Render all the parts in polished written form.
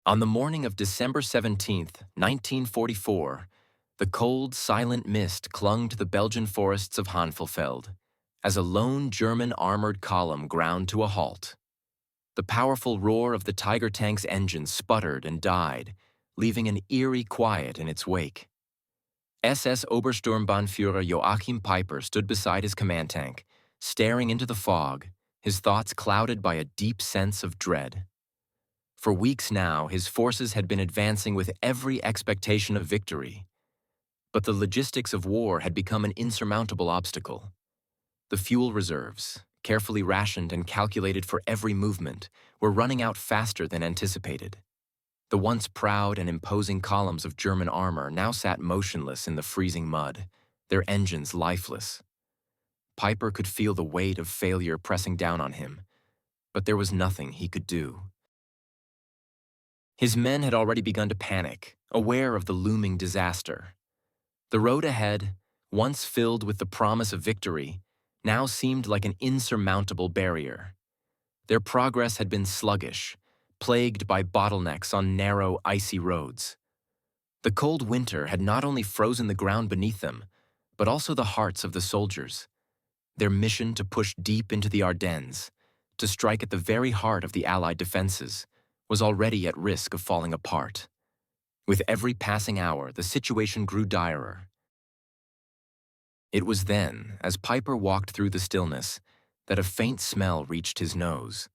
On the morning of December 17th, 1944, the cold, silent mist clung to the Belgian forests of Honsfeld as a lone German armored column ground to a halt. The powerful roar of the Tiger tank's engine sputtered and died, leaving an eerie quiet in its wake. SS Obersturmbannführer Joachim Peiper stood beside his command tank, staring into the fog, his thoughts clouded by a deep sense of dread. For weeks now, his forces had been advancing with every expectation of victory. But the logistics of war had become an insurmountable obstacle. The fuel reserves, carefully rationed and calculated for every movement, were running out faster than anticipated. The once proud and imposing columns of German armor now sat motionless in the freezing mud, their engines lifeless. Peiper could feel the weight of failure pressing down on him, but there was nothing he could do. His men had already begun to panic, aware of the looming disaster. The road ahead, once filled with the promise of victory, now seemed like an insurmountable barrier. Their progress had been sluggish, plagued by bottlenecks on narrow, icy roads. The cold winter had not only frozen the ground beneath them, but also the hearts of the soldiers. Their mission to push deep into the Ardennes, to strike at the very heart of the Allied defenses, was already at risk of falling apart. With every passing hour, the situation grew direr. It was then, as Peiper walked through the stillness, that a faint smell reached his nose.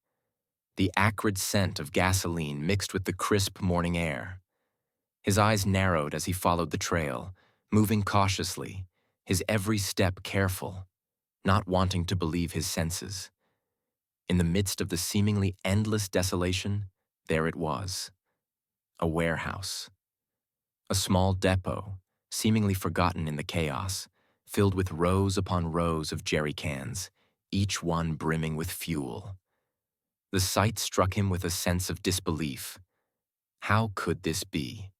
The acrid scent of gasoline mixed with the crisp morning air. His eyes narrowed as he followed the trail, moving cautiously, his every step careful, not wanting to believe his senses. In the midst of the seemingly endless desolation, there it was. A warehouse. A small depot, seemingly forgotten in the chaos, filled with rows upon rows of jerry cans, each one brimming with fuel. The sight struck him with a sense of disbelief. How could this be?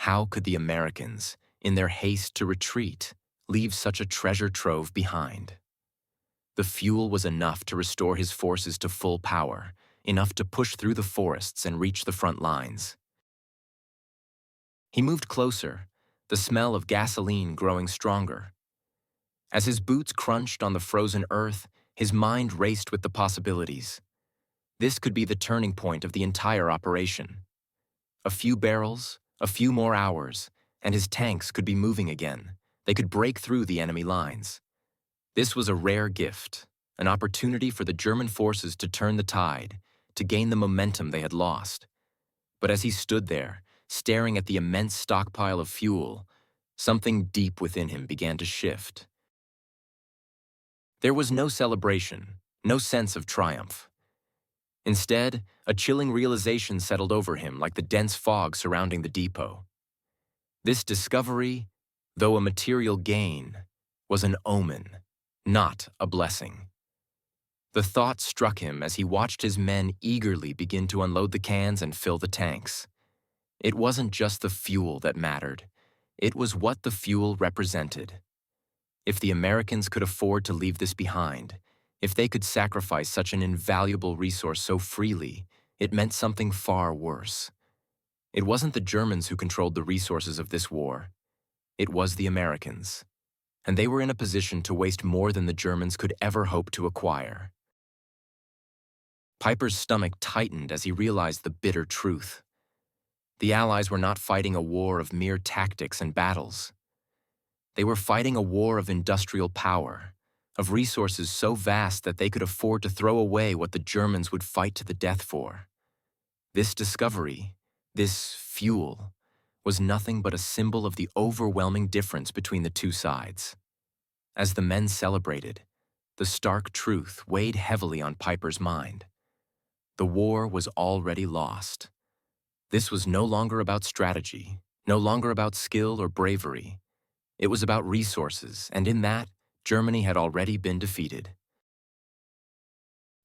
How could the Americans, in their haste to retreat, leave such a treasure trove behind? The fuel was enough to restore his forces to full power, enough to push through the forests and reach the front lines. He moved closer, the smell of gasoline growing stronger. As his boots crunched on the frozen earth, his mind raced with the possibilities. This could be the turning point of the entire operation. A few barrels, a few more hours, and his tanks could be moving again. They could break through the enemy lines. This was a rare gift, an opportunity for the German forces to turn the tide, to gain the momentum they had lost. But as he stood there, staring at the immense stockpile of fuel, something deep within him began to shift. There was no celebration, no sense of triumph. Instead, a chilling realization settled over him like the dense fog surrounding the depot. This discovery, though a material gain, was an omen, not a blessing. The thought struck him as he watched his men eagerly begin to unload the cans and fill the tanks. It wasn't just the fuel that mattered. It was what the fuel represented. If the Americans could afford to leave this behind, if they could sacrifice such an invaluable resource so freely, it meant something far worse. It wasn't the Germans who controlled the resources of this war. It was the Americans. And they were in a position to waste more than the Germans could ever hope to acquire. Peiper's stomach tightened as he realized the bitter truth. The Allies were not fighting a war of mere tactics and battles. They were fighting a war of industrial power, of resources so vast that they could afford to throw away what the Germans would fight to the death for. This discovery, this fuel, was nothing but a symbol of the overwhelming difference between the two sides. As the men celebrated, the stark truth weighed heavily on Peiper's mind. The war was already lost. This was no longer about strategy, no longer about skill or bravery. It was about resources, and in that, Germany had already been defeated.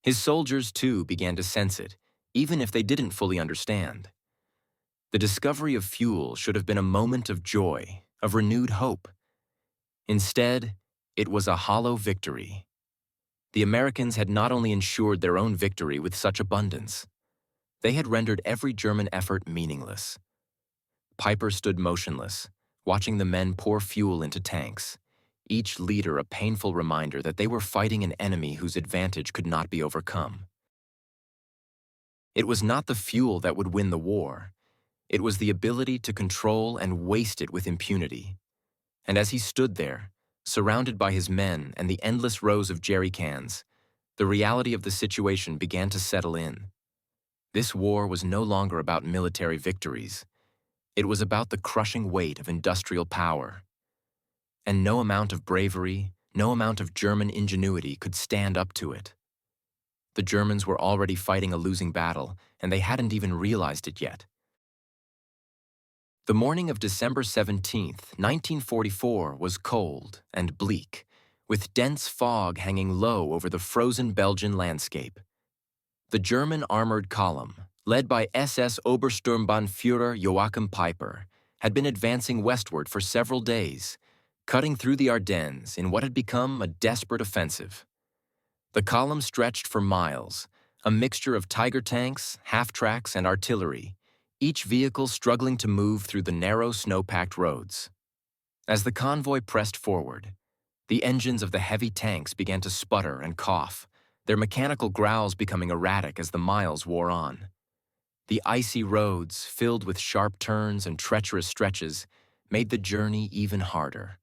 His soldiers, too, began to sense it, even if they didn't fully understand. The discovery of fuel should have been a moment of joy, of renewed hope. Instead, it was a hollow victory. The Americans had not only ensured their own victory with such abundance, They had rendered every German effort meaningless. Peiper stood motionless, watching the men pour fuel into tanks, each leader a painful reminder that they were fighting an enemy whose advantage could not be overcome. It was not the fuel that would win the war. It was the ability to control and waste it with impunity. And as he stood there, surrounded by his men and the endless rows of jerry cans, the reality of the situation began to settle in. This war was no longer about military victories. It was about the crushing weight of industrial power. And no amount of bravery, no amount of German ingenuity could stand up to it. The Germans were already fighting a losing battle, and they hadn't even realized it yet. The morning of December 17th, 1944 was cold and bleak, with dense fog hanging low over the frozen Belgian landscape. The German armored column, led by SS Obersturmbannführer Joachim Peiper, had been advancing westward for several days, cutting through the Ardennes in what had become a desperate offensive. The column stretched for miles, a mixture of Tiger tanks, half-tracks, and artillery, each vehicle struggling to move through the narrow snow-packed roads. As the convoy pressed forward, the engines of the heavy tanks began to sputter and cough, their mechanical growls becoming erratic as the miles wore on. The icy roads, filled with sharp turns and treacherous stretches, made the journey even harder.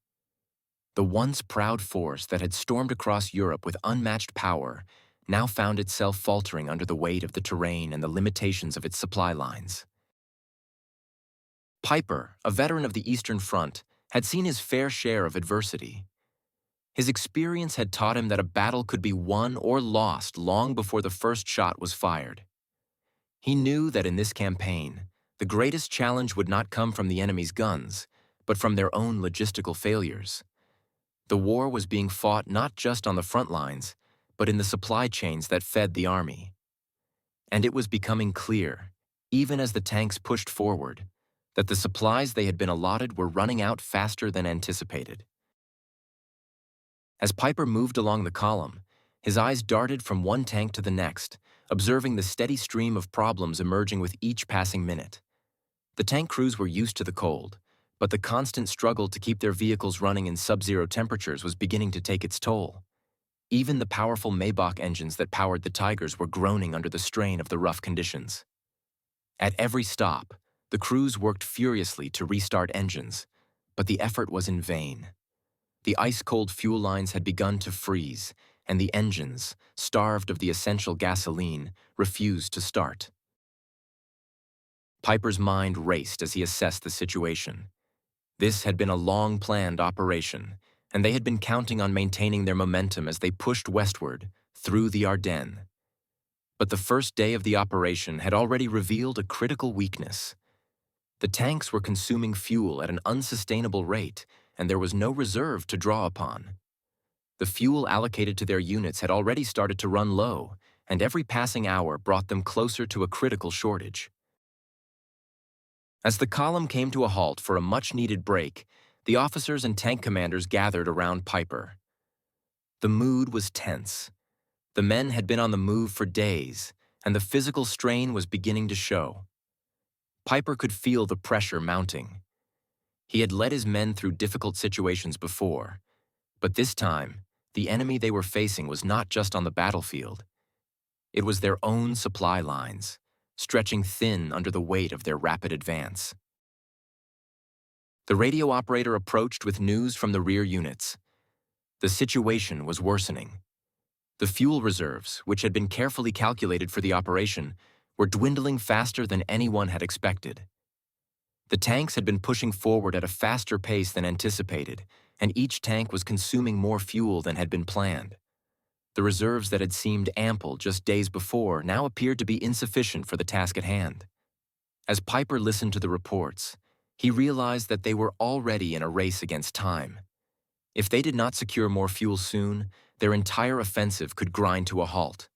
The once proud force that had stormed across Europe with unmatched power now found itself faltering under the weight of the terrain and the limitations of its supply lines. Peiper, a veteran of the Eastern Front, had seen his fair share of adversity. His experience had taught him that a battle could be won or lost long before the first shot was fired. He knew that in this campaign, the greatest challenge would not come from the enemy's guns, but from their own logistical failures. The war was being fought not just on the front lines, but in the supply chains that fed the army. And it was becoming clear, even as the tanks pushed forward, that the supplies they had been allotted were running out faster than anticipated. As Peiper moved along the column, his eyes darted from one tank to the next, observing the steady stream of problems emerging with each passing minute. The tank crews were used to the cold, but the constant struggle to keep their vehicles running in sub-zero temperatures was beginning to take its toll. Even the powerful Maybach engines that powered the Tigers were groaning under the strain of the rough conditions. At every stop, the crews worked furiously to restart engines, but the effort was in vain. The ice-cold fuel lines had begun to freeze, and the engines, starved of the essential gasoline, refused to start. Peiper's mind raced as he assessed the situation. This had been a long-planned operation, and they had been counting on maintaining their momentum as they pushed westward, through the Ardennes. But the first day of the operation had already revealed a critical weakness. The tanks were consuming fuel at an unsustainable rate, and there was no reserve to draw upon. The fuel allocated to their units had already started to run low, and every passing hour brought them closer to a critical shortage. As the column came to a halt for a much-needed break, the officers and tank commanders gathered around Peiper. The mood was tense. The men had been on the move for days, and the physical strain was beginning to show. Peiper could feel the pressure mounting. He had led his men through difficult situations before, but this time, the enemy they were facing was not just on the battlefield. It was their own supply lines, stretching thin under the weight of their rapid advance. The radio operator approached with news from the rear units. The situation was worsening. The fuel reserves, which had been carefully calculated for the operation, were dwindling faster than anyone had expected. The tanks had been pushing forward at a faster pace than anticipated, and each tank was consuming more fuel than had been planned. The reserves that had seemed ample just days before now appeared to be insufficient for the task at hand. As Peiper listened to the reports, he realized that they were already in a race against time. If they did not secure more fuel soon, their entire offensive could grind to a halt.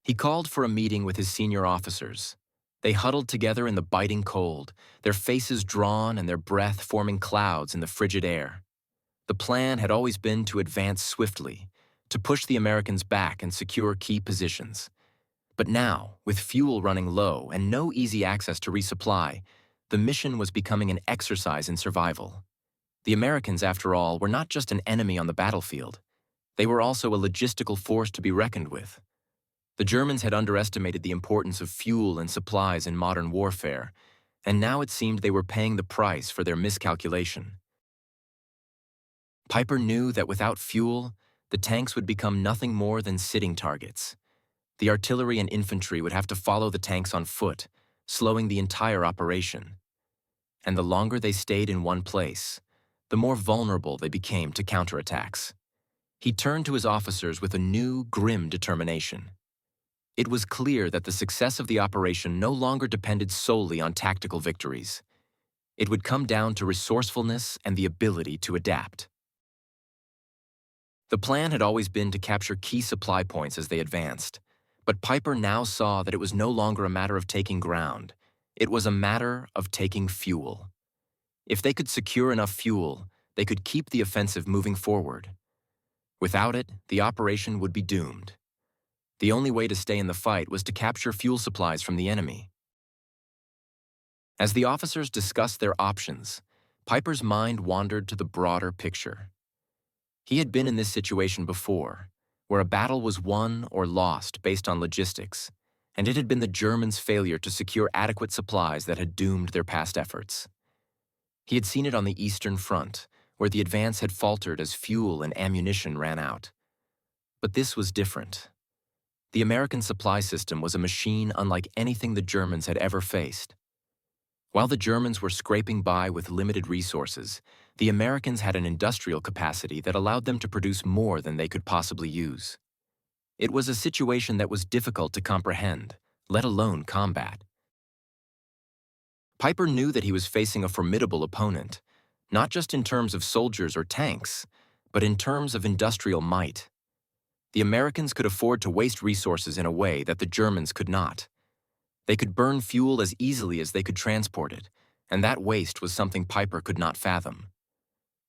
He called for a meeting with his senior officers. They huddled together in the biting cold, their faces drawn and their breath forming clouds in the frigid air. The plan had always been to advance swiftly, to push the Americans back and secure key positions. But now, with fuel running low and no easy access to resupply, the mission was becoming an exercise in survival. The Americans, after all, were not just an enemy on the battlefield. They were also a logistical force to be reckoned with. The Germans had underestimated the importance of fuel and supplies in modern warfare, and now it seemed they were paying the price for their miscalculation. Peiper knew that without fuel, the tanks would become nothing more than sitting targets. The artillery and infantry would have to follow the tanks on foot, slowing the entire operation. And the longer they stayed in one place, the more vulnerable they became to counterattacks. He turned to his officers with a new, grim determination. It was clear that the success of the operation no longer depended solely on tactical victories. It would come down to resourcefulness and the ability to adapt. The plan had always been to capture key supply points as they advanced, but Peiper now saw that it was no longer a matter of taking ground. It was a matter of taking fuel. If they could secure enough fuel, they could keep the offensive moving forward. Without it, the operation would be doomed. The only way to stay in the fight was to capture fuel supplies from the enemy. As the officers discussed their options, Peiper's mind wandered to the broader picture. He had been in this situation before, where a battle was won or lost based on logistics, and it had been the Germans' failure to secure adequate supplies that had doomed their past efforts. He had seen it on the Eastern Front, where the advance had faltered as fuel and ammunition ran out. But this was different. The American supply system was a machine unlike anything the Germans had ever faced. While the Germans were scraping by with limited resources, the Americans had an industrial capacity that allowed them to produce more than they could possibly use. It was a situation that was difficult to comprehend, let alone combat. Peiper knew that he was facing a formidable opponent, not just in terms of soldiers or tanks, but in terms of industrial might. The Americans could afford to waste resources in a way that the Germans could not. They could burn fuel as easily as they could transport it, and that waste was something Peiper could not fathom.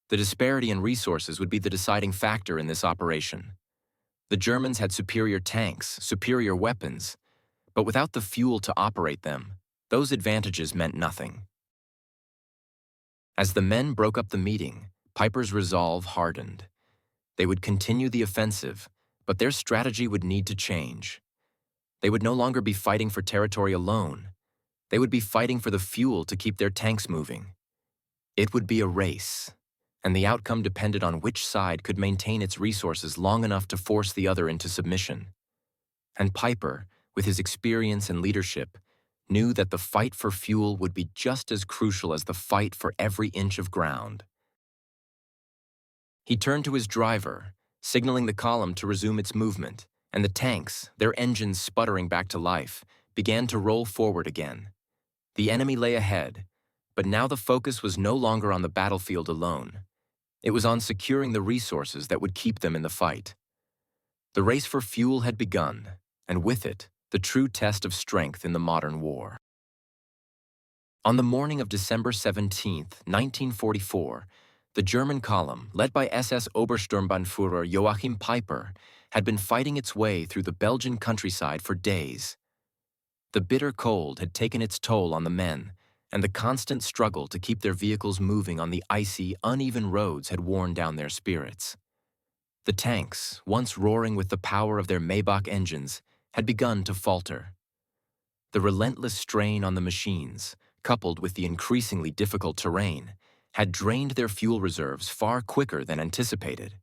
The disparity in resources would be the deciding factor in this operation. The Germans had superior tanks, superior weapons, but without the fuel to operate them, those advantages meant nothing. As the men broke up the meeting, Peiper's resolve hardened. They would continue the offensive, but their strategy would need to change. They would no longer be fighting for territory alone. They would be fighting for the fuel to keep their tanks moving. It would be a race, and the outcome depended on which side could maintain its resources long enough to force the other into submission. And Peiper, with his experience and leadership, knew that the fight for fuel would be just as crucial as the fight for every inch of ground. He turned to his driver, signaling the column to resume its movement, and the tanks, their engines sputtering back to life, began to roll forward again. The enemy lay ahead, but now the focus was no longer on the battlefield alone. It was on securing the resources that would keep them in the fight. The race for fuel had begun, and with it, the true test of strength in the modern war. On the morning of December 17, 1944, the German column, led by SS Obersturmbannführer Joachim Peiper, had been fighting its way through the Belgian countryside for days. The bitter cold had taken its toll on the men, and the constant struggle to keep their vehicles moving on the icy, uneven roads had worn down their spirits. The tanks, once roaring with the power of their Maybach engines, had begun to falter. The relentless strain on the machines, coupled with the increasingly difficult terrain, had drained their fuel reserves far quicker than anticipated.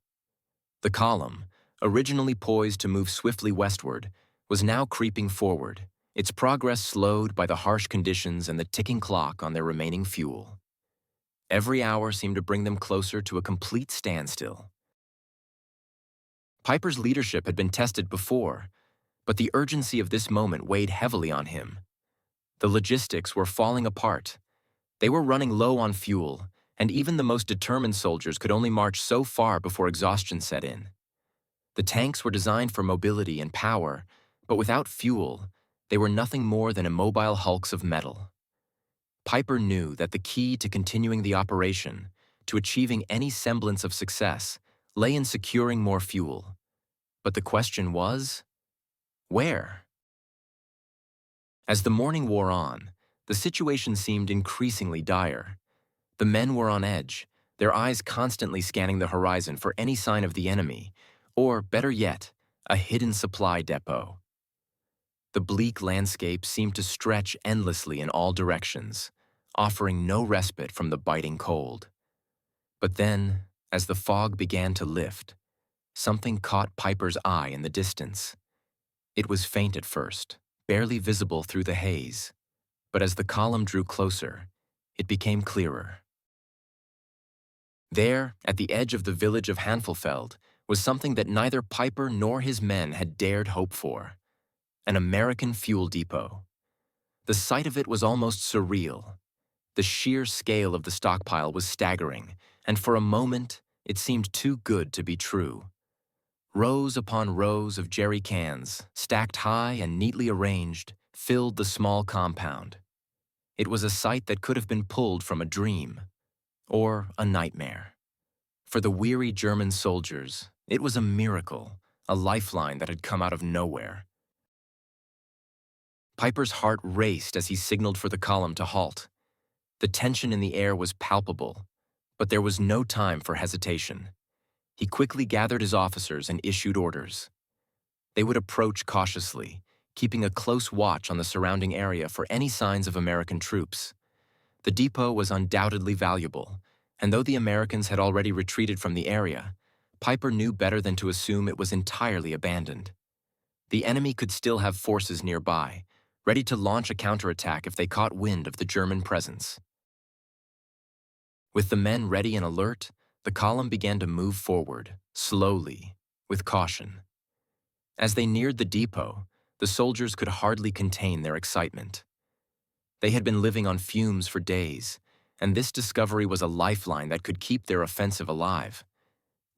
The column, originally poised to move swiftly westward, was now creeping forward, its progress slowed by the harsh conditions and the ticking clock on their remaining fuel. Every hour seemed to bring them closer to a complete standstill. Peiper's leadership had been tested before, but the urgency of this moment weighed heavily on him. The logistics were falling apart. They were running low on fuel, and even the most determined soldiers could only march so far before exhaustion set in. The tanks were designed for mobility and power, but without fuel, they were nothing more than immobile hulks of metal. Peiper knew that the key to continuing the operation, to achieving any semblance of success, lay in securing more fuel. But the question was, where? As the morning wore on, the situation seemed increasingly dire. The men were on edge, their eyes constantly scanning the horizon for any sign of the enemy, or, better yet, a hidden supply depot. The bleak landscape seemed to stretch endlessly in all directions, offering no respite from the biting cold. But then, as the fog began to lift, something caught Peiper's eye in the distance. It was faint at first, barely visible through the haze, but as the column drew closer, it became clearer. There, at the edge of the village of Honsfeld, was something that neither Peiper nor his men had dared hope for: an American fuel depot. The sight of it was almost surreal. The sheer scale of the stockpile was staggering, and for a moment, it seemed too good to be true. Rows upon rows of jerry cans, stacked high and neatly arranged, filled the small compound. It was a sight that could have been pulled from a dream, or a nightmare. For the weary German soldiers, it was a miracle, a lifeline that had come out of nowhere. Peiper's heart raced as he signaled for the column to halt. The tension in the air was palpable, but there was no time for hesitation. He quickly gathered his officers and issued orders. They would approach cautiously, keeping a close watch on the surrounding area for any signs of American troops. The depot was undoubtedly valuable, and though the Americans had already retreated from the area, Peiper knew better than to assume it was entirely abandoned. The enemy could still have forces nearby, ready to launch a counterattack if they caught wind of the German presence. With the men ready and alert, the column began to move forward, slowly, with caution. As they neared the depot, the soldiers could hardly contain their excitement. They had been living on fumes for days, and this discovery was a lifeline that could keep their offensive alive.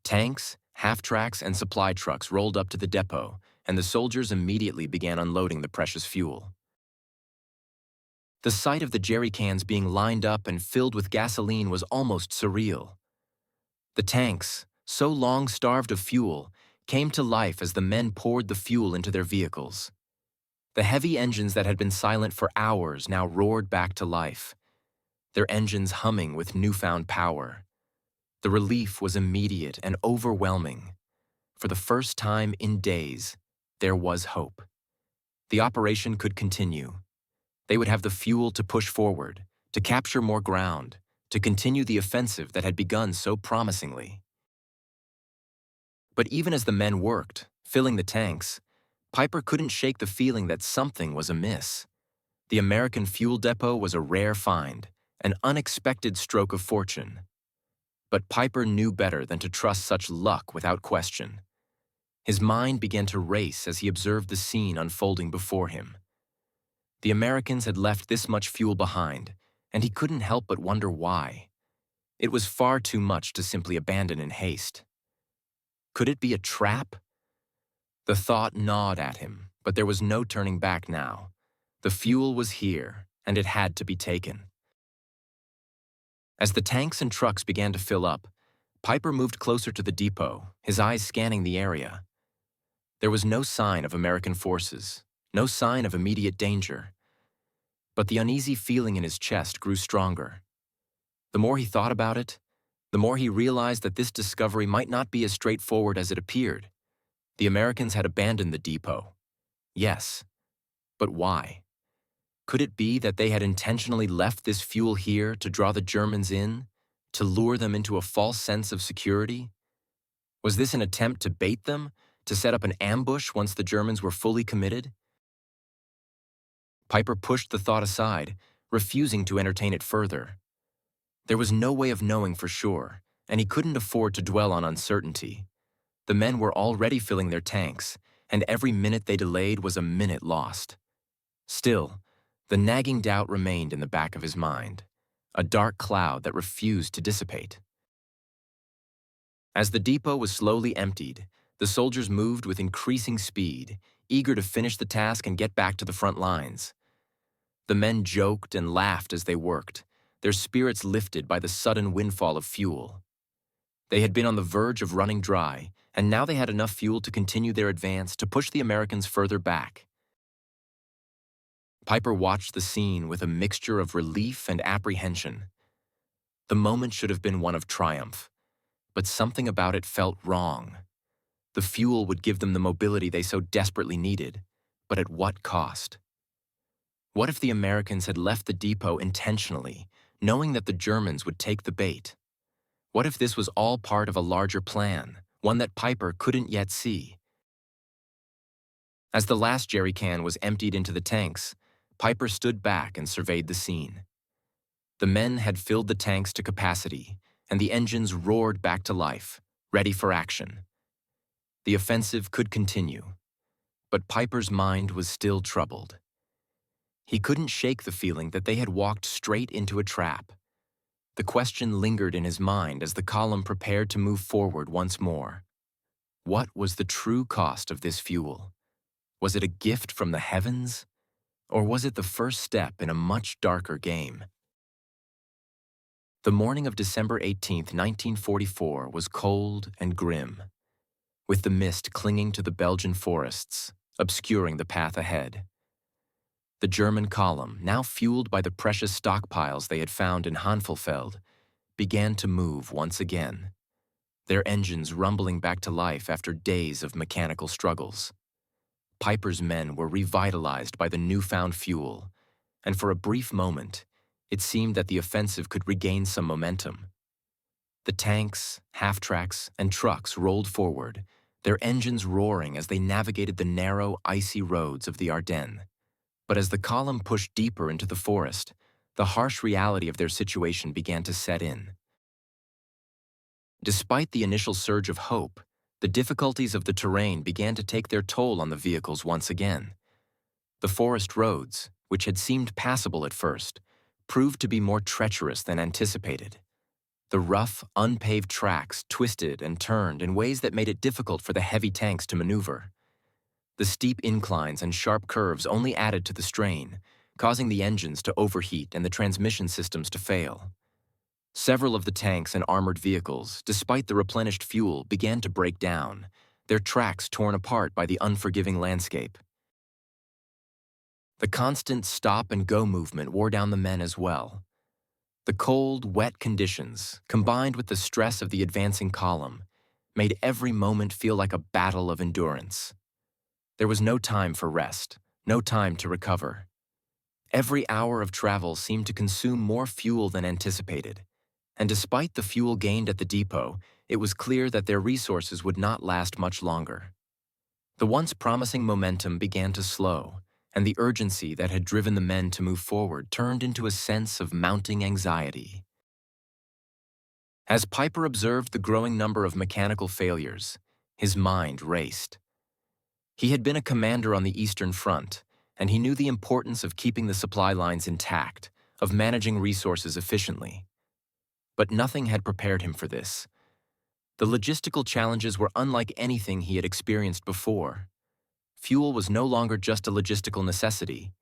Tanks, half-tracks, and supply trucks rolled up to the depot, and the soldiers immediately began unloading the precious fuel. The sight of the jerry cans being lined up and filled with gasoline was almost surreal. The tanks, so long starved of fuel, came to life as the men poured the fuel into their vehicles. The heavy engines that had been silent for hours now roared back to life, their engines humming with newfound power. The relief was immediate and overwhelming. For the first time in days, there was hope. The operation could continue. They would have the fuel to push forward, to capture more ground, to continue the offensive that had begun so promisingly. But even as the men worked, filling the tanks, Peiper couldn't shake the feeling that something was amiss. The American fuel depot was a rare find, an unexpected stroke of fortune. But Peiper knew better than to trust such luck without question. His mind began to race as he observed the scene unfolding before him. The Americans had left this much fuel behind, and he couldn't help but wonder why. It was far too much to simply abandon in haste. Could it be a trap? The thought gnawed at him, but there was no turning back now. The fuel was here, and it had to be taken. As the tanks and trucks began to fill up, Peiper moved closer to the depot, his eyes scanning the area. There was no sign of American forces, no sign of immediate danger. But the uneasy feeling in his chest grew stronger. The more he thought about it, the more he realized that this discovery might not be as straightforward as it appeared. The Americans had abandoned the depot. Yes, but why? Could it be that they had intentionally left this fuel here to draw the Germans in, to lure them into a false sense of security? Was this an attempt to bait them, to set up an ambush once the Germans were fully committed? Peiper pushed the thought aside, refusing to entertain it further. There was no way of knowing for sure, and he couldn't afford to dwell on uncertainty. The men were already filling their tanks, and every minute they delayed was a minute lost. Still, the nagging doubt remained in the back of his mind, a dark cloud that refused to dissipate. As the depot was slowly emptied, the soldiers moved with increasing speed, eager to finish the task and get back to the front lines. The men joked and laughed as they worked, their spirits lifted by the sudden windfall of fuel. They had been on the verge of running dry, and now they had enough fuel to continue their advance to push the Americans further back. Peiper watched the scene with a mixture of relief and apprehension. The moment should have been one of triumph, but something about it felt wrong. The fuel would give them the mobility they so desperately needed, but at what cost? What if the Americans had left the depot intentionally, knowing that the Germans would take the bait? What if this was all part of a larger plan, one that Peiper couldn't yet see? As the last jerry can was emptied into the tanks, Peiper stood back and surveyed the scene. The men had filled the tanks to capacity, and the engines roared back to life, ready for action. The offensive could continue, but Peiper's mind was still troubled. He couldn't shake the feeling that they had walked straight into a trap. The question lingered in his mind as the column prepared to move forward once more. What was the true cost of this fuel? Was it a gift from the heavens? Or was it the first step in a much darker game? The morning of December 18, 1944 was cold and grim, with the mist clinging to the Belgian forests, obscuring the path ahead. The German column, now fueled by the precious stockpiles they had found in Honsfeld, began to move once again, their engines rumbling back to life after days of mechanical struggles. Peiper's men were revitalized by the newfound fuel, and for a brief moment, it seemed that the offensive could regain some momentum. The tanks, half-tracks, and trucks rolled forward, their engines roaring as they navigated the narrow, icy roads of the Ardennes. But as the column pushed deeper into the forest, the harsh reality of their situation began to set in. Despite the initial surge of hope, the difficulties of the terrain began to take their toll on the vehicles once again. The forest roads, which had seemed passable at first, proved to be more treacherous than anticipated. The rough, unpaved tracks twisted and turned in ways that made it difficult for the heavy tanks to maneuver. The steep inclines and sharp curves only added to the strain, causing the engines to overheat and the transmission systems to fail. Several of the tanks and armored vehicles, despite the replenished fuel, began to break down, their tracks torn apart by the unforgiving landscape. The constant stop-and-go movement wore down the men as well. The cold, wet conditions, combined with the stress of the advancing column, made every moment feel like a battle of endurance. There was no time for rest, no time to recover. Every hour of travel seemed to consume more fuel than anticipated, and despite the fuel gained at the depot, it was clear that their resources would not last much longer. The once promising momentum began to slow, and the urgency that had driven the men to move forward turned into a sense of mounting anxiety. As Peiper observed the growing number of mechanical failures, his mind raced. He had been a commander on the Eastern Front, and he knew the importance of keeping the supply lines intact, of managing resources efficiently. But nothing had prepared him for this. The logistical challenges were unlike anything he had experienced before. Fuel was no longer just a logistical necessity.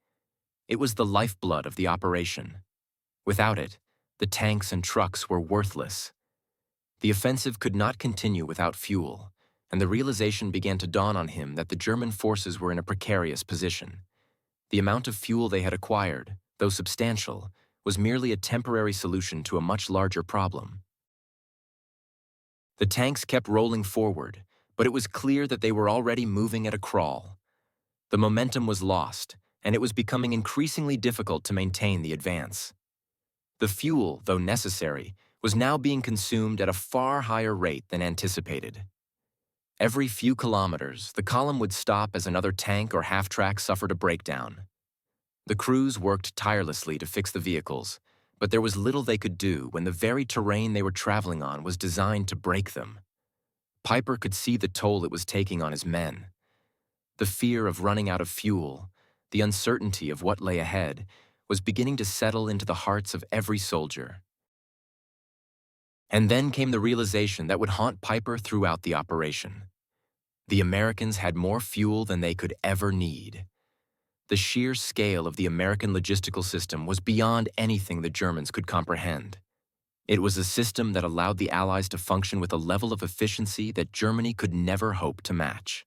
It was the lifeblood of the operation. Without it, the tanks and trucks were worthless. The offensive could not continue without fuel, and the realization began to dawn on him that the German forces were in a precarious position. The amount of fuel they had acquired, though substantial, was merely a temporary solution to a much larger problem. The tanks kept rolling forward, but it was clear that they were already moving at a crawl. The momentum was lost, and it was becoming increasingly difficult to maintain the advance. The fuel, though necessary, was now being consumed at a far higher rate than anticipated. Every few kilometers, the column would stop as another tank or half-track suffered a breakdown. The crews worked tirelessly to fix the vehicles, but there was little they could do when the very terrain they were traveling on was designed to break them. Peiper could see the toll it was taking on his men. The fear of running out of fuel, the uncertainty of what lay ahead, was beginning to settle into the hearts of every soldier. And then came the realization that would haunt Peiper throughout the operation. The Americans had more fuel than they could ever need. The sheer scale of the American logistical system was beyond anything the Germans could comprehend. It was a system that allowed the Allies to function with a level of efficiency that Germany could never hope to match.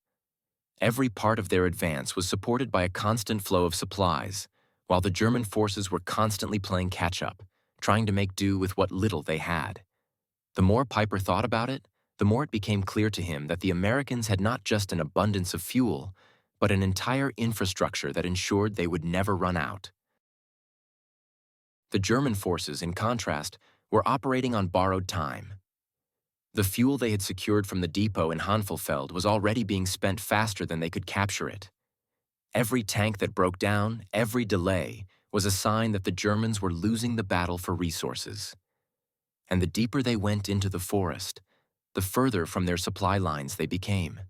Every part of their advance was supported by a constant flow of supplies, while the German forces were constantly playing catch-up, trying to make do with what little they had. The more Peiper thought about it, the more it became clear to him that the Americans had not just an abundance of fuel, but an entire infrastructure that ensured they would never run out. The German forces, in contrast, were operating on borrowed time. The fuel they had secured from the depot in Honsfeld was already being spent faster than they could capture it. Every tank that broke down, every delay, was a sign that the Germans were losing the battle for resources. And the deeper they went into the forest, the further from their supply lines they became.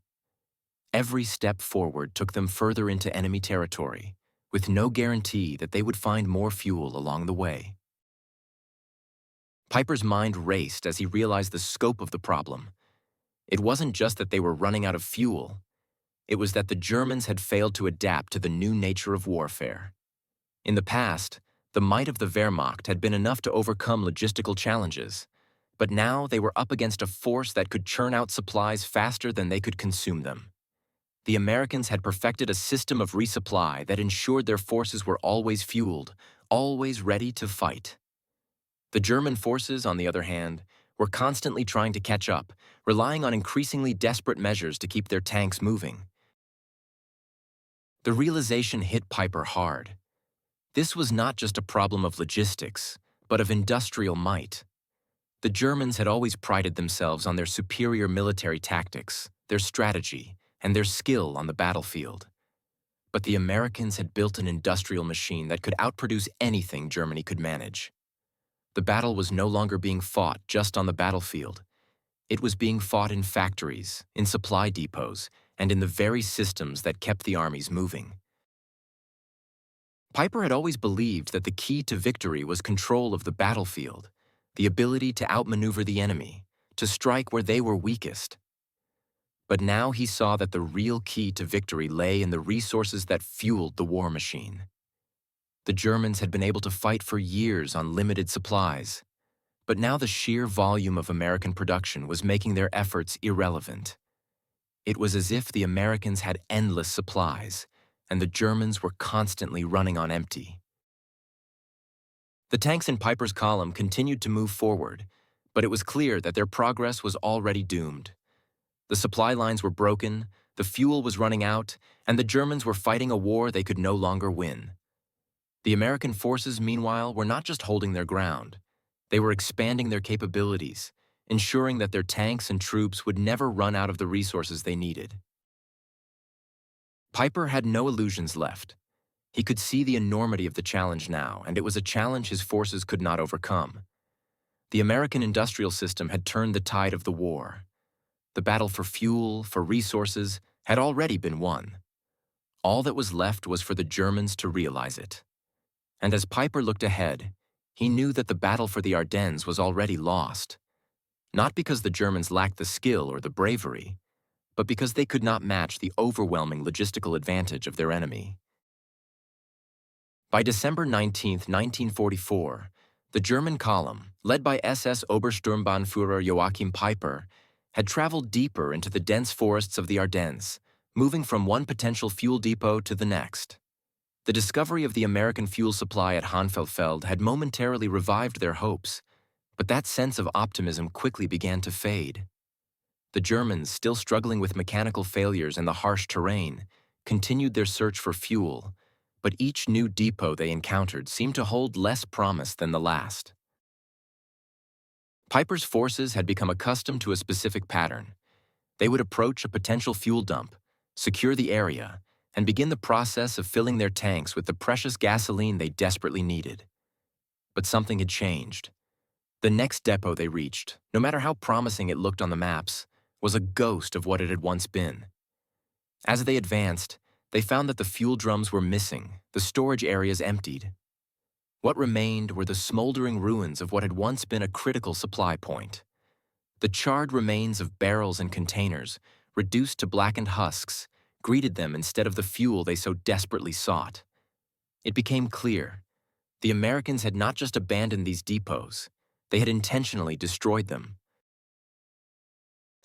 Every step forward took them further into enemy territory, with no guarantee that they would find more fuel along the way. Peiper's mind raced as he realized the scope of the problem. It wasn't just that they were running out of fuel. It was that the Germans had failed to adapt to the new nature of warfare. In the past, the might of the Wehrmacht had been enough to overcome logistical challenges, but now they were up against a force that could churn out supplies faster than they could consume them. The Americans had perfected a system of resupply that ensured their forces were always fueled, always ready to fight. The German forces, on the other hand, were constantly trying to catch up, relying on increasingly desperate measures to keep their tanks moving. The realization hit Peiper hard. This was not just a problem of logistics, but of industrial might. The Germans had always prided themselves on their superior military tactics, their strategy, and their skill on the battlefield. But the Americans had built an industrial machine that could outproduce anything Germany could manage. The battle was no longer being fought just on the battlefield. It was being fought in factories, in supply depots, and in the very systems that kept the armies moving. Peiper had always believed that the key to victory was control of the battlefield, the ability to outmaneuver the enemy, to strike where they were weakest. But now he saw that the real key to victory lay in the resources that fueled the war machine. The Germans had been able to fight for years on limited supplies, but now the sheer volume of American production was making their efforts irrelevant. It was as if the Americans had endless supplies, and the Germans were constantly running on empty. The tanks in Peiper's column continued to move forward, but it was clear that their progress was already doomed. The supply lines were broken, the fuel was running out, and the Germans were fighting a war they could no longer win. The American forces, meanwhile, were not just holding their ground. They were expanding their capabilities, ensuring that their tanks and troops would never run out of the resources they needed. Peiper had no illusions left. He could see the enormity of the challenge now, and it was a challenge his forces could not overcome. The American industrial system had turned the tide of the war. The battle for fuel, for resources, had already been won. All that was left was for the Germans to realize it. And as Peiper looked ahead, he knew that the battle for the Ardennes was already lost. Not because the Germans lacked the skill or the bravery, but because they could not match the overwhelming logistical advantage of their enemy. By December 19, 1944, the German column, led by SS Obersturmbannführer Joachim Peiper, had traveled deeper into the dense forests of the Ardennes, moving from one potential fuel depot to the next. The discovery of the American fuel supply at Honsfeld had momentarily revived their hopes, but that sense of optimism quickly began to fade. The Germans, still struggling with mechanical failures and the harsh terrain, continued their search for fuel, but each new depot they encountered seemed to hold less promise than the last. Peiper's forces had become accustomed to a specific pattern. They would approach a potential fuel dump, secure the area, and begin the process of filling their tanks with the precious gasoline they desperately needed. But something had changed. The next depot they reached, no matter how promising it looked on the maps, was a ghost of what it had once been. As they advanced, they found that the fuel drums were missing, the storage areas emptied. What remained were the smoldering ruins of what had once been a critical supply point. The charred remains of barrels and containers, reduced to blackened husks, greeted them instead of the fuel they so desperately sought. It became clear. The Americans had not just abandoned these depots, they had intentionally destroyed them.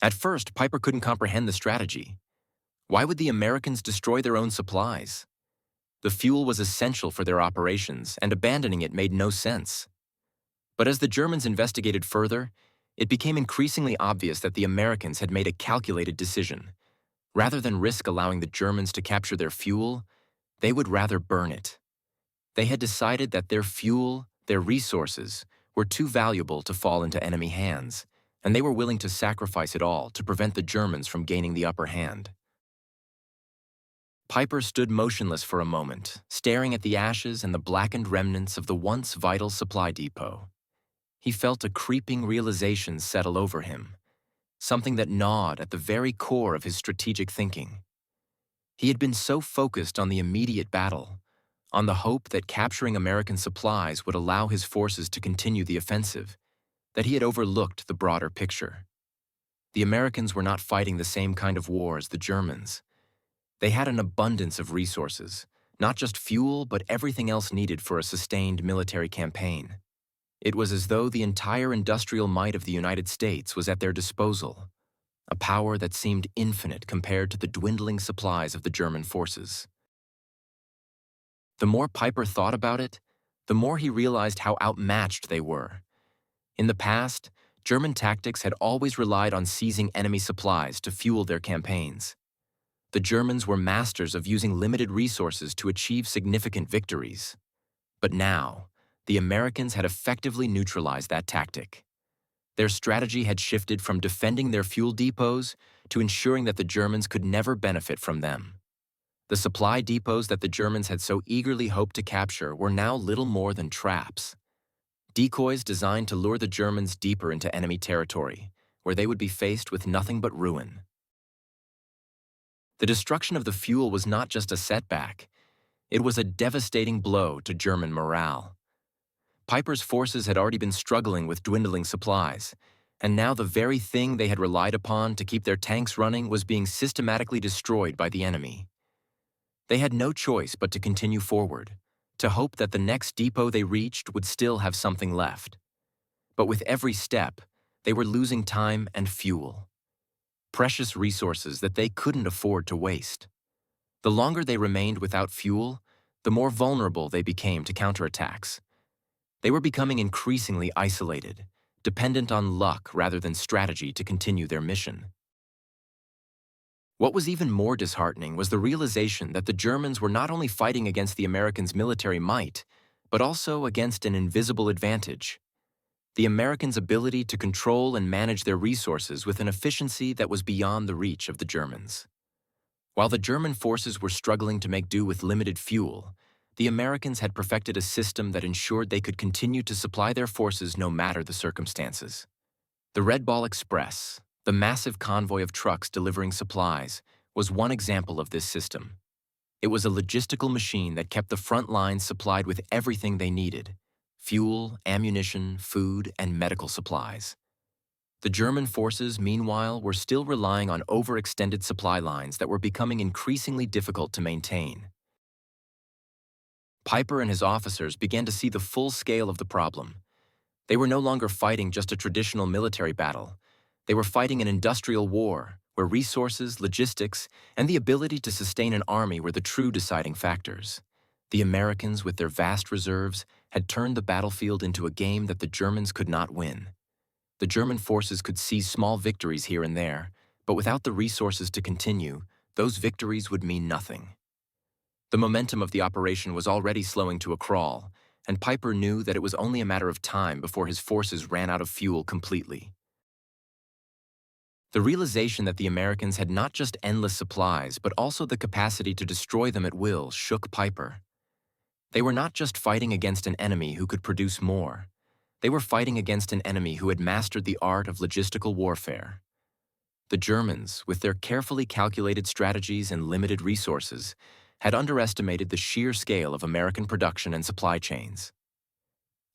At first, Peiper couldn't comprehend the strategy. Why would the Americans destroy their own supplies? The fuel was essential for their operations, and abandoning it made no sense. But as the Germans investigated further, it became increasingly obvious that the Americans had made a calculated decision. Rather than risk allowing the Germans to capture their fuel, they would rather burn it. They had decided that their fuel, their resources, were too valuable to fall into enemy hands, and they were willing to sacrifice it all to prevent the Germans from gaining the upper hand. Peiper stood motionless for a moment, staring at the ashes and the blackened remnants of the once vital supply depot. He felt a creeping realization settle over him, something that gnawed at the very core of his strategic thinking. He had been so focused on the immediate battle, on the hope that capturing American supplies would allow his forces to continue the offensive, that he had overlooked the broader picture. The Americans were not fighting the same kind of war as the Germans. They had an abundance of resources, not just fuel, but everything else needed for a sustained military campaign. It was as though the entire industrial might of the United States was at their disposal, a power that seemed infinite compared to the dwindling supplies of the German forces. The more Peiper thought about it, the more he realized how outmatched they were. In the past, German tactics had always relied on seizing enemy supplies to fuel their campaigns. The Germans were masters of using limited resources to achieve significant victories. But now, the Americans had effectively neutralized that tactic. Their strategy had shifted from defending their fuel depots to ensuring that the Germans could never benefit from them. The supply depots that the Germans had so eagerly hoped to capture were now little more than traps. Decoys designed to lure the Germans deeper into enemy territory, where they would be faced with nothing but ruin. The destruction of the fuel was not just a setback, it was a devastating blow to German morale. Peiper's forces had already been struggling with dwindling supplies, and now the very thing they had relied upon to keep their tanks running was being systematically destroyed by the enemy. They had no choice but to continue forward, to hope that the next depot they reached would still have something left. But with every step, they were losing time and fuel, precious resources that they couldn't afford to waste. The longer they remained without fuel, the more vulnerable they became to counterattacks. They were becoming increasingly isolated, dependent on luck rather than strategy to continue their mission. What was even more disheartening was the realization that the Germans were not only fighting against the Americans' military might, but also against an invisible advantage: the Americans' ability to control and manage their resources with an efficiency that was beyond the reach of the Germans. While the German forces were struggling to make do with limited fuel, the Americans had perfected a system that ensured they could continue to supply their forces no matter the circumstances. The Red Ball Express, the massive convoy of trucks delivering supplies, was one example of this system. It was a logistical machine that kept the front lines supplied with everything they needed: fuel, ammunition, food, and medical supplies. The German forces, meanwhile, were still relying on overextended supply lines that were becoming increasingly difficult to maintain. Peiper and his officers began to see the full scale of the problem. They were no longer fighting just a traditional military battle. They were fighting an industrial war, where resources, logistics, and the ability to sustain an army were the true deciding factors. The Americans, with their vast reserves, had turned the battlefield into a game that the Germans could not win. The German forces could seize small victories here and there, but without the resources to continue, those victories would mean nothing. The momentum of the operation was already slowing to a crawl, and Peiper knew that it was only a matter of time before his forces ran out of fuel completely. The realization that the Americans had not just endless supplies, but also the capacity to destroy them at will shook Peiper. They were not just fighting against an enemy who could produce more. They were fighting against an enemy who had mastered the art of logistical warfare. The Germans, with their carefully calculated strategies and limited resources, had underestimated the sheer scale of American production and supply chains.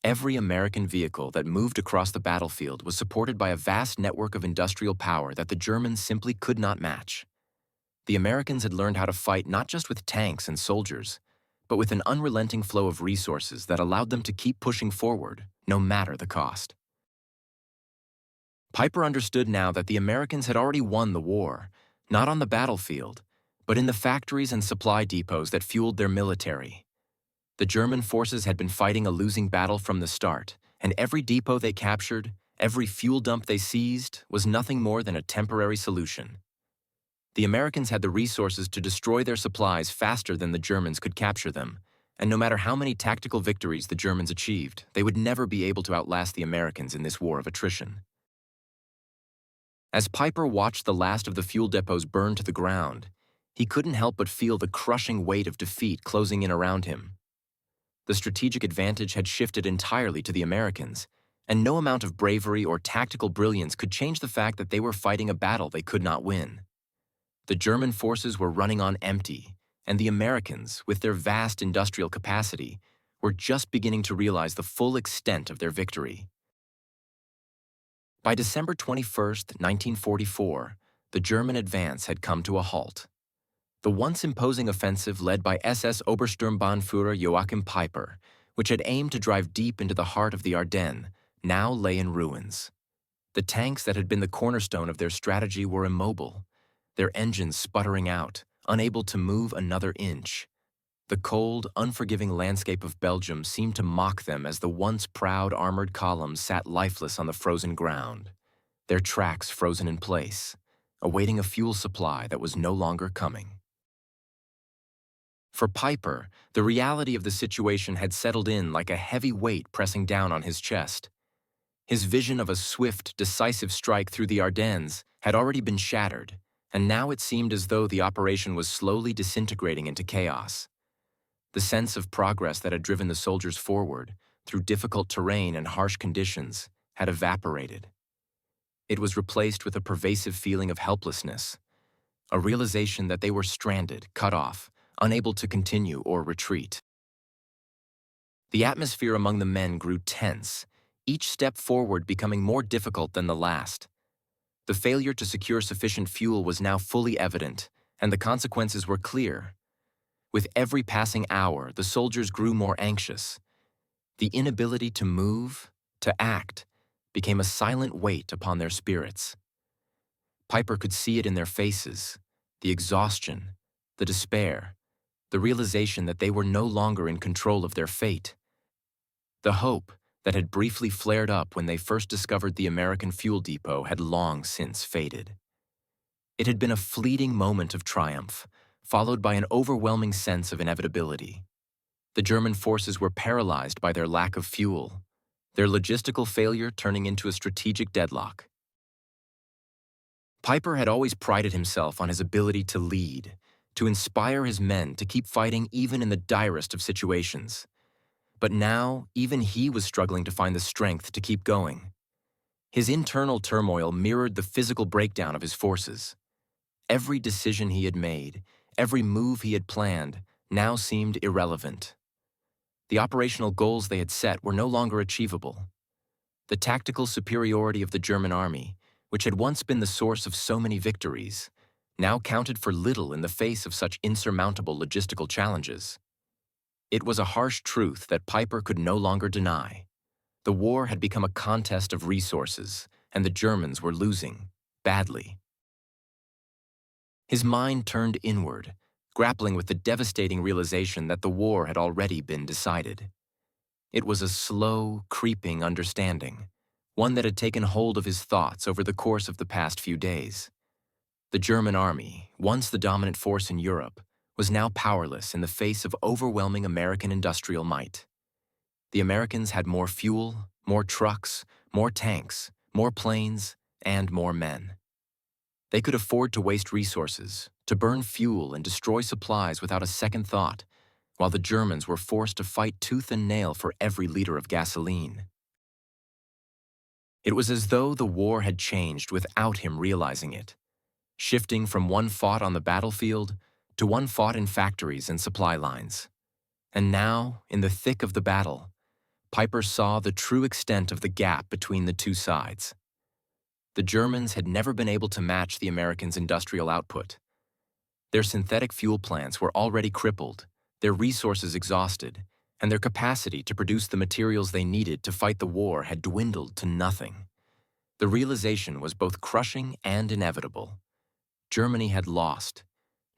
Every American vehicle that moved across the battlefield was supported by a vast network of industrial power that the Germans simply could not match. The Americans had learned how to fight not just with tanks and soldiers, but with an unrelenting flow of resources that allowed them to keep pushing forward, no matter the cost. Peiper understood now that the Americans had already won the war, not on the battlefield, but in the factories and supply depots that fueled their military. The German forces had been fighting a losing battle from the start, and every depot they captured, every fuel dump they seized, was nothing more than a temporary solution. The Americans had the resources to destroy their supplies faster than the Germans could capture them, and no matter how many tactical victories the Germans achieved, they would never be able to outlast the Americans in this war of attrition. As Peiper watched the last of the fuel depots burn to the ground, he couldn't help but feel the crushing weight of defeat closing in around him. The strategic advantage had shifted entirely to the Americans, and no amount of bravery or tactical brilliance could change the fact that they were fighting a battle they could not win. The German forces were running on empty, and the Americans, with their vast industrial capacity, were just beginning to realize the full extent of their victory. By December 21, 1944, the German advance had come to a halt. The once imposing offensive led by SS Obersturmbannführer Joachim Peiper, which had aimed to drive deep into the heart of the Ardennes, now lay in ruins. The tanks that had been the cornerstone of their strategy were immobile, their engines sputtering out, unable to move another inch. The cold, unforgiving landscape of Belgium seemed to mock them as the once proud armored columns sat lifeless on the frozen ground, their tracks frozen in place, awaiting a fuel supply that was no longer coming. For Peiper, the reality of the situation had settled in like a heavy weight pressing down on his chest. His vision of a swift, decisive strike through the Ardennes had already been shattered, and now it seemed as though the operation was slowly disintegrating into chaos. The sense of progress that had driven the soldiers forward, through difficult terrain and harsh conditions, had evaporated. It was replaced with a pervasive feeling of helplessness, a realization that they were stranded, cut off, unable to continue or retreat. The atmosphere among the men grew tense, each step forward becoming more difficult than the last. The failure to secure sufficient fuel was now fully evident, and the consequences were clear. With every passing hour, the soldiers grew more anxious. The inability to move, to act, became a silent weight upon their spirits. Peiper could see it in their faces, the exhaustion, the despair, the realization that they were no longer in control of their fate. The hope that had briefly flared up when they first discovered the American fuel depot had long since faded. It had been a fleeting moment of triumph, followed by an overwhelming sense of inevitability. The German forces were paralyzed by their lack of fuel, their logistical failure turning into a strategic deadlock. Peiper had always prided himself on his ability to lead, to inspire his men to keep fighting even in the direst of situations. But now, even he was struggling to find the strength to keep going. His internal turmoil mirrored the physical breakdown of his forces. Every decision he had made, every move he had planned, now seemed irrelevant. The operational goals they had set were no longer achievable. The tactical superiority of the German army, which had once been the source of so many victories, now counted for little in the face of such insurmountable logistical challenges. It was a harsh truth that Peiper could no longer deny. The war had become a contest of resources, and the Germans were losing, badly. His mind turned inward, grappling with the devastating realization that the war had already been decided. It was a slow, creeping understanding, one that had taken hold of his thoughts over the course of the past few days. The German army, once the dominant force in Europe, was now powerless in the face of overwhelming American industrial might. The Americans had more fuel, more trucks, more tanks, more planes, and more men. They could afford to waste resources, to burn fuel and destroy supplies without a second thought, while the Germans were forced to fight tooth and nail for every liter of gasoline. It was as though the war had changed without him realizing it, shifting from one fought on the battlefield to one fought in factories and supply lines. And now, in the thick of the battle, Peiper saw the true extent of the gap between the two sides. The Germans had never been able to match the Americans' industrial output. Their synthetic fuel plants were already crippled, their resources exhausted, and their capacity to produce the materials they needed to fight the war had dwindled to nothing. The realization was both crushing and inevitable. Germany had lost,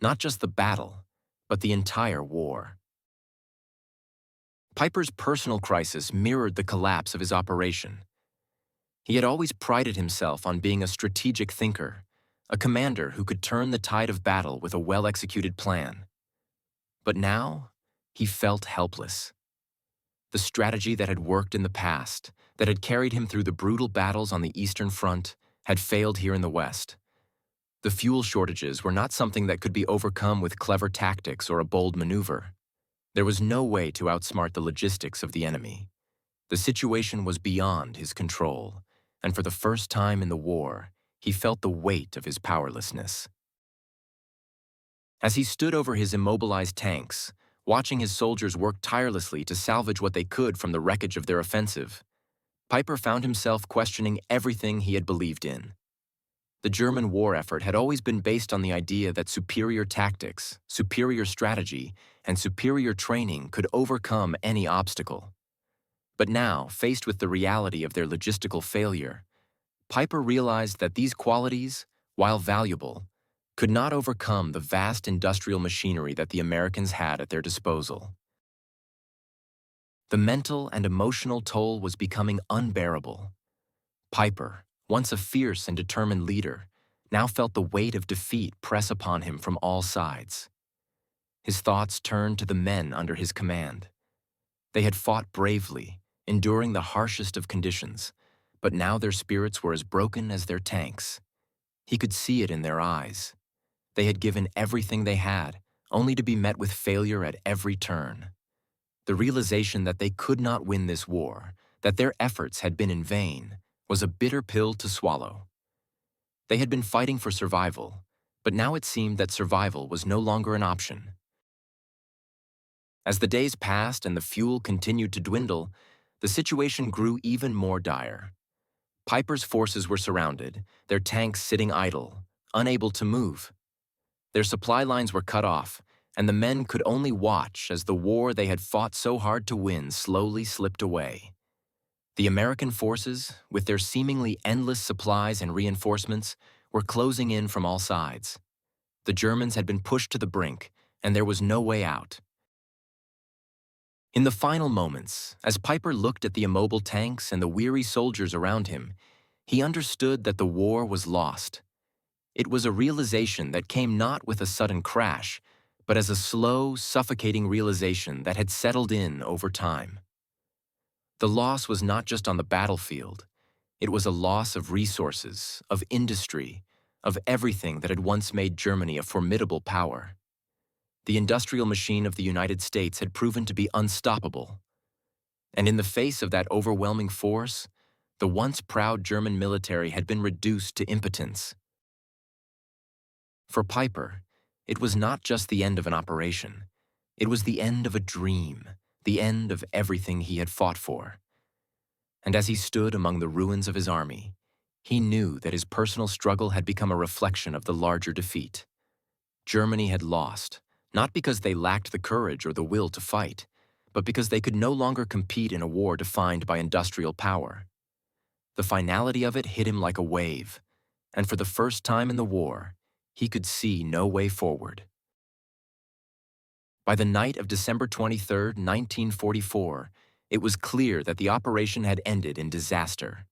Not just the battle, but the entire war. Peiper's personal crisis mirrored the collapse of his operation. He had always prided himself on being a strategic thinker, a commander who could turn the tide of battle with a well-executed plan. But now, he felt helpless. The strategy that had worked in the past, that had carried him through the brutal battles on the Eastern Front, had failed here in the West. The fuel shortages were not something that could be overcome with clever tactics or a bold maneuver. There was no way to outsmart the logistics of the enemy. The situation was beyond his control, and for the first time in the war, he felt the weight of his powerlessness. As he stood over his immobilized tanks, watching his soldiers work tirelessly to salvage what they could from the wreckage of their offensive, Peiper found himself questioning everything he had believed in. The German war effort had always been based on the idea that superior tactics, superior strategy, and superior training could overcome any obstacle. But now, faced with the reality of their logistical failure, Peiper realized that these qualities, while valuable, could not overcome the vast industrial machinery that the Americans had at their disposal. The mental and emotional toll was becoming unbearable. Peiper, once a fierce and determined leader, now felt the weight of defeat press upon him from all sides. His thoughts turned to the men under his command. They had fought bravely, enduring the harshest of conditions, but now their spirits were as broken as their tanks. He could see it in their eyes. They had given everything they had, only to be met with failure at every turn. The realization that they could not win this war, that their efforts had been in vain, was a bitter pill to swallow. They had been fighting for survival, but now it seemed that survival was no longer an option. As the days passed and the fuel continued to dwindle, the situation grew even more dire. Peiper's forces were surrounded, their tanks sitting idle, unable to move. Their supply lines were cut off, and the men could only watch as the war they had fought so hard to win slowly slipped away. The American forces, with their seemingly endless supplies and reinforcements, were closing in from all sides. The Germans had been pushed to the brink, and there was no way out. In the final moments, as Peiper looked at the immobile tanks and the weary soldiers around him, he understood that the war was lost. It was a realization that came not with a sudden crash, but as a slow, suffocating realization that had settled in over time. The loss was not just on the battlefield. It was a loss of resources, of industry, of everything that had once made Germany a formidable power. The industrial machine of the United States had proven to be unstoppable. And in the face of that overwhelming force, the once proud German military had been reduced to impotence. For Peiper, it was not just the end of an operation. It was the end of a dream, the end of everything he had fought for. And as he stood among the ruins of his army, he knew that his personal struggle had become a reflection of the larger defeat. Germany had lost, not because they lacked the courage or the will to fight, but because they could no longer compete in a war defined by industrial power. The finality of it hit him like a wave, and for the first time in the war, he could see no way forward. By the night of December 23, 1944, it was clear that the operation had ended in disaster.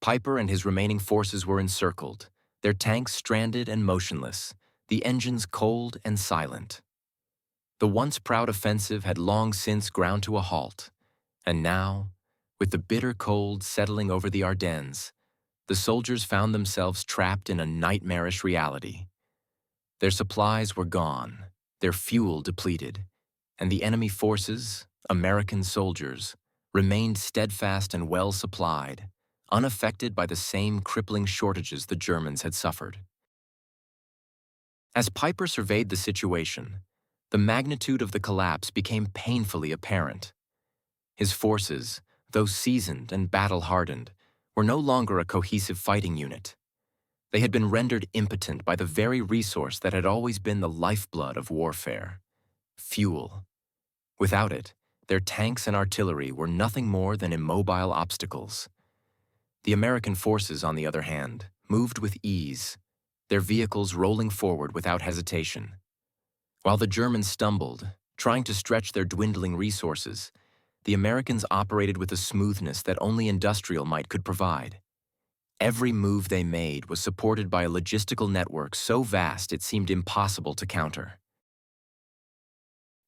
Peiper and his remaining forces were encircled, their tanks stranded and motionless, the engines cold and silent. The once proud offensive had long since ground to a halt, and now, with the bitter cold settling over the Ardennes, the soldiers found themselves trapped in a nightmarish reality. Their supplies were gone, their fuel depleted, and the enemy forces, American soldiers, remained steadfast and well supplied, unaffected by the same crippling shortages the Germans had suffered. As Peiper surveyed the situation, the magnitude of the collapse became painfully apparent. His forces, though seasoned and battle-hardened, were no longer a cohesive fighting unit. They had been rendered impotent by the very resource that had always been the lifeblood of warfare: fuel. Without it, their tanks and artillery were nothing more than immobile obstacles. The American forces, on the other hand, moved with ease, their vehicles rolling forward without hesitation. While the Germans stumbled, trying to stretch their dwindling resources, the Americans operated with a smoothness that only industrial might could provide. Every move they made was supported by a logistical network so vast it seemed impossible to counter.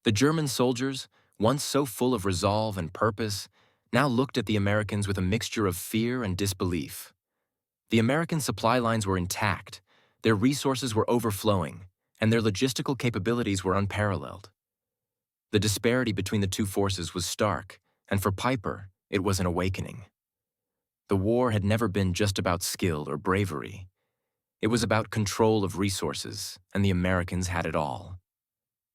The German soldiers, once so full of resolve and purpose, now looked at the Americans with a mixture of fear and disbelief. The American supply lines were intact, their resources were overflowing, and their logistical capabilities were unparalleled. The disparity between the two forces was stark, and for Peiper, it was an awakening. The war had never been just about skill or bravery. It was about control of resources, and the Americans had it all.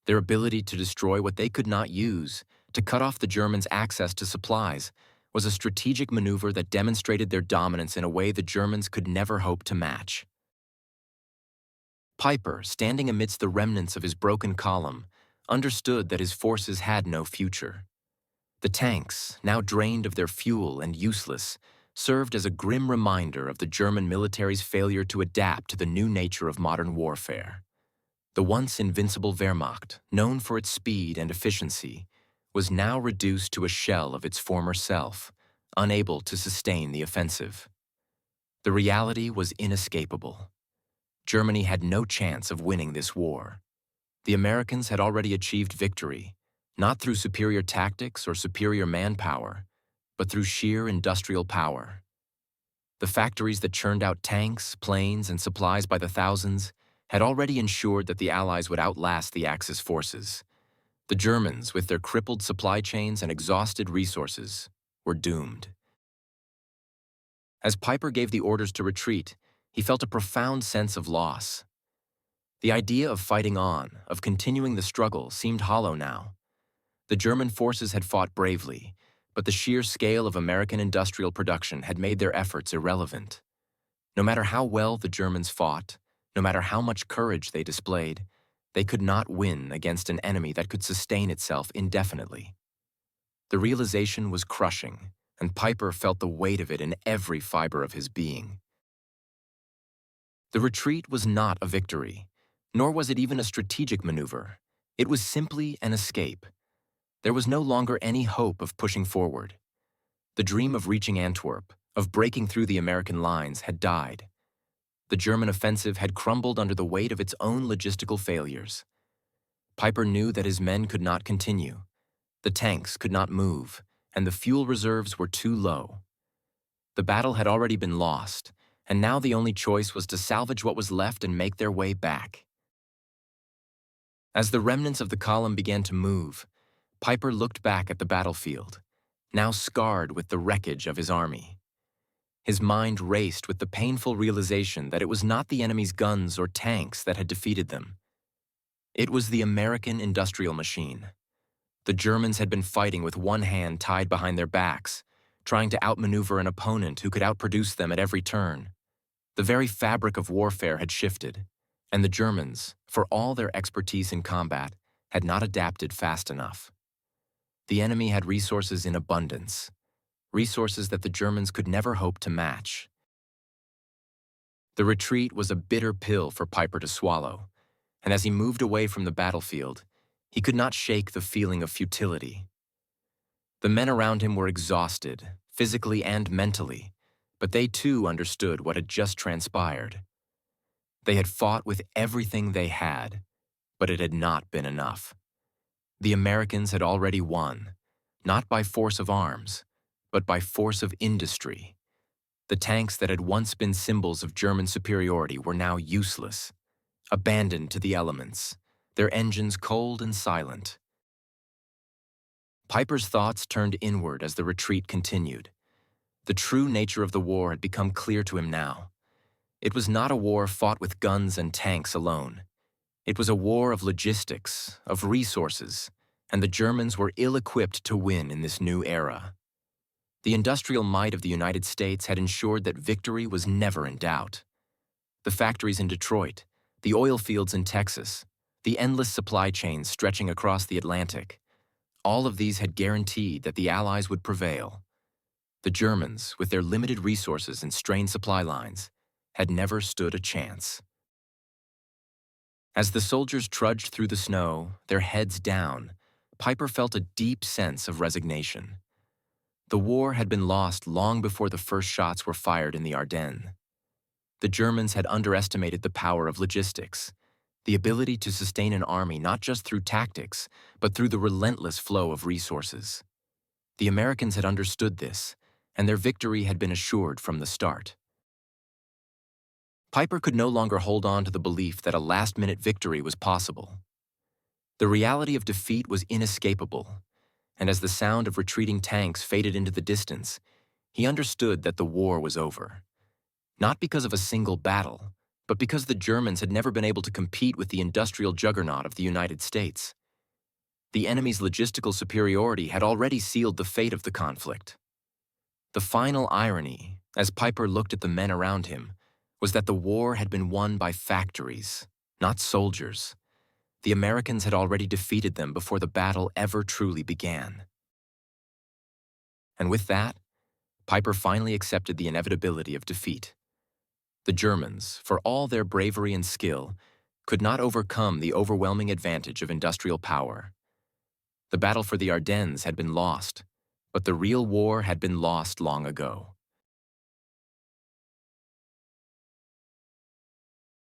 Their ability to destroy what they could not use, to cut off the Germans' access to supplies, was a strategic maneuver that demonstrated their dominance in a way the Germans could never hope to match. Peiper, standing amidst the remnants of his broken column, understood that his forces had no future. The tanks, now drained of their fuel and useless, served as a grim reminder of the German military's failure to adapt to the new nature of modern warfare. The once invincible Wehrmacht, known for its speed and efficiency, was now reduced to a shell of its former self, unable to sustain the offensive. The reality was inescapable. Germany had no chance of winning this war. The Americans had already achieved victory, not through superior tactics or superior manpower, but through sheer industrial power. The factories that churned out tanks, planes, and supplies by the thousands had already ensured that the Allies would outlast the Axis forces. The Germans, with their crippled supply chains and exhausted resources, were doomed. As Peiper gave the orders to retreat, he felt a profound sense of loss. The idea of fighting on, of continuing the struggle, seemed hollow now. The German forces had fought bravely, but the sheer scale of American industrial production had made their efforts irrelevant. No matter how well the Germans fought, no matter how much courage they displayed, they could not win against an enemy that could sustain itself indefinitely. The realization was crushing, and Peiper felt the weight of it in every fiber of his being. The retreat was not a victory, nor was it even a strategic maneuver. It was simply an escape. There was no longer any hope of pushing forward. The dream of reaching Antwerp, of breaking through the American lines, had died. The German offensive had crumbled under the weight of its own logistical failures. Peiper knew that his men could not continue. The tanks could not move, and the fuel reserves were too low. The battle had already been lost, and now the only choice was to salvage what was left and make their way back. As the remnants of the column began to move, Peiper looked back at the battlefield, now scarred with the wreckage of his army. His mind raced with the painful realization that it was not the enemy's guns or tanks that had defeated them. It was the American industrial machine. The Germans had been fighting with one hand tied behind their backs, trying to outmaneuver an opponent who could outproduce them at every turn. The very fabric of warfare had shifted, and the Germans, for all their expertise in combat, had not adapted fast enough. The enemy had resources in abundance, resources that the Germans could never hope to match. The retreat was a bitter pill for Peiper to swallow, and as he moved away from the battlefield, he could not shake the feeling of futility. The men around him were exhausted, physically and mentally, but they too understood what had just transpired. They had fought with everything they had, but it had not been enough. The Americans had already won, not by force of arms, but by force of industry. The tanks that had once been symbols of German superiority were now useless, abandoned to the elements, their engines cold and silent. Peiper's thoughts turned inward as the retreat continued. The true nature of the war had become clear to him now. It was not a war fought with guns and tanks alone. It was a war of logistics, of resources, and the Germans were ill-equipped to win in this new era. The industrial might of the United States had ensured that victory was never in doubt. The factories in Detroit, the oil fields in Texas, the endless supply chains stretching across the Atlantic, all of these had guaranteed that the Allies would prevail. The Germans, with their limited resources and strained supply lines, had never stood a chance. As the soldiers trudged through the snow, their heads down, Peiper felt a deep sense of resignation. The war had been lost long before the first shots were fired in the Ardennes. The Germans had underestimated the power of logistics, the ability to sustain an army not just through tactics, but through the relentless flow of resources. The Americans had understood this, and their victory had been assured from the start. Peiper could no longer hold on to the belief that a last-minute victory was possible. The reality of defeat was inescapable, and as the sound of retreating tanks faded into the distance, he understood that the war was over. Not because of a single battle, but because the Germans had never been able to compete with the industrial juggernaut of the United States. The enemy's logistical superiority had already sealed the fate of the conflict. The final irony, as Peiper looked at the men around him, was that the war had been won by factories, not soldiers. The Americans had already defeated them before the battle ever truly began. And with that, Peiper finally accepted the inevitability of defeat. The Germans, for all their bravery and skill, could not overcome the overwhelming advantage of industrial power. The battle for the Ardennes had been lost, but the real war had been lost long ago.